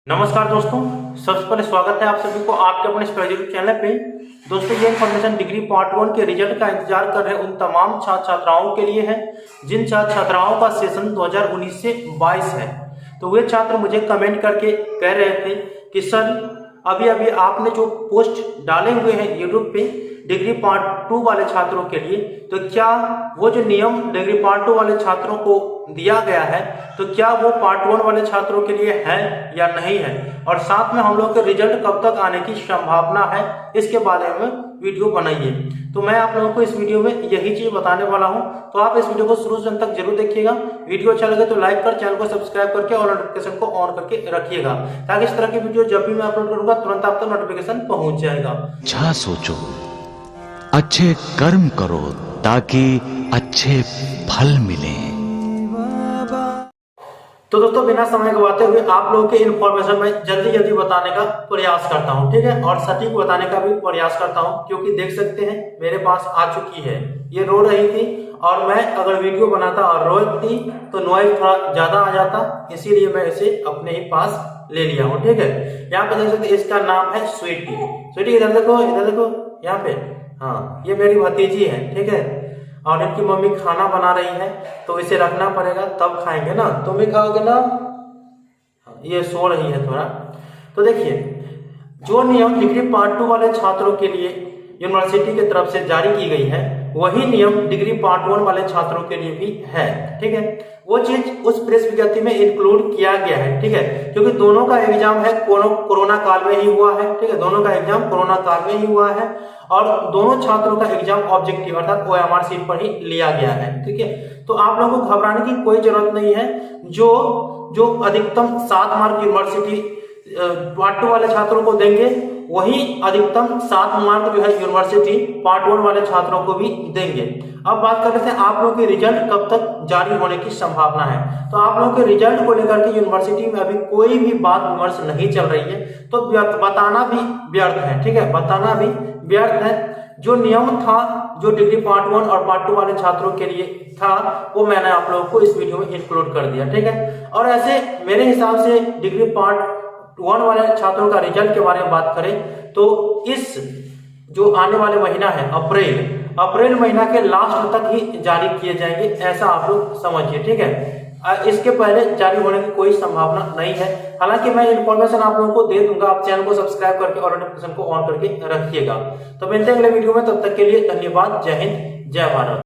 नमस्कार दोस्तों, सबसे पहले स्वागत है आप सभी को आपके अपने इस यूट्यूब चैनल पे। दोस्तों, ये इन्फॉर्मेशन डिग्री पार्ट 1 के रिजल्ट का इंतजार कर रहे उन तमाम छात्र छात्राओं के लिए है जिन छात्र छात्राओं का सेशन 2019 से 22 है। तो वे छात्र मुझे कमेंट करके कह रहे थे कि सर अभी अभी आपने जो पोस्ट डाले हुए हैं यूट्यूब पे डिग्री पार्ट 2 वाले छात्रों के लिए, तो क्या वो जो नियम डिग्री पार्ट 2 वाले छात्रों को दिया गया है तो क्या वो पार्ट 1 वाले छात्रों के लिए है या नहीं है, और साथ में हम लोग के रिजल्ट कब तक आने की संभावना है, इसके बारे में वीडियो बनाइए। तो मैं आप लोगों को इस वीडियो में यही चीज बताने वाला हूं, तो आप इस वीडियो को शुरू से अंत तक जरूर देखिएगा। वीडियो अच्छा लगे तो लाइक कर, चैनल को सब्सक्राइब करके और नोटिफिकेशन को ऑन करके रखिएगा, ताकि इस तरह की वीडियो जब भी मैं अपलोड करूंगा तुरंत आप तक नोटिफिकेशन पहुंच जाएगा। अच्छा सोचो, अच्छे कर्म करो ताकि अच्छे फल मिले। तो दोस्तों, बिना समय गवाते हुए आप लोगों के इन्फॉर्मेशन में जल्दी जल्दी बताने का प्रयास करता हूं, ठीक है, और सटीक बताने का भी प्रयास करता हूं, क्योंकि देख सकते हैं मेरे पास आ चुकी है, ये रो रही थी और मैं अगर वीडियो बनाता और रोती तो नॉइज थोड़ा ज्यादा आ जाता, इसीलिए मैं इसे अपने ही पास ले लिया हूँ, ठीक है। यहाँ पे देख सकते हैं इसका नाम है स्वीटी। स्वीटी इधर देखो, इधर देखो, यहाँ पे, हाँ, ये मेरी भतीजी है, ठीक है, और इनकी मम्मी खाना बना रही है, तो इसे रखना पड़ेगा तब खाएंगे ना, तुम भी खाओगे ना। ये सो रही है थोड़ा। तो देखिए, जो नियम डिग्री पार्ट 2 वाले छात्रों के लिए यूनिवर्सिटी की तरफ से जारी की गई है, वही नियम डिग्री पार्ट 1 वाले छात्रों के लिए भी है, ठीक है। वो चीज उस प्रेस विज्ञप्ति में इंक्लूड किया गया है, ठीक है, क्योंकि दोनों का एग्जाम है कोरोना काल में ही हुआ है, ठीक है, दोनों का एग्जाम कोरोना काल में ही हुआ है, और दोनों छात्रों का एग्जाम ऑब्जेक्टिव अर्थात OMR शीट पर ही लिया गया है, ठीक है। तो आप लोगों को घबराने की कोई जरूरत नहीं है। जो अधिकतम 7 मार्क यूनिवर्सिटी पार्ट 2 वाले छात्रों को देंगे, वही अधिकतम 7 मार्क जो है यूनिवर्सिटी पार्ट 1 वाले छात्रों को भी देंगे। अब बात कर रहे थे आप लोगों के रिजल्ट कब तक जारी होने की संभावना है। तो आप लोगों के रिजल्ट को लेकर के यूनिवर्सिटी में अभी कोई भी बात विमर्श नहीं चल रही है, तो बताना भी व्यर्थ है, ठीक है, बताना भी व्यर्थ है। जो नियम था, जो डिग्री पार्ट 1 और पार्ट 2 वाले छात्रों के लिए था, वो मैंने आप लोगों को इस वीडियो में इंक्लूड कर दिया, ठीक है। और ऐसे मेरे हिसाब से डिग्री पार्ट 1 वाले छात्रों का रिजल्ट के बारे में बात करें तो इस जो आने वाले महीना है अप्रैल महीना के लास्ट तक ही जारी किए जाएंगे, ऐसा आप लोग समझिए, ठीक है। इसके पहले जारी होने की कोई संभावना नहीं है। हालांकि मैं इन्फॉर्मेशन आप लोगों को दे दूंगा, आप चैनल को सब्सक्राइब करके और नोटिफिकेशन को ऑन करके रखिएगा। तो मिलते हैं अगले वीडियो में, तब तक के लिए धन्यवाद। जय हिंद, जय भारत।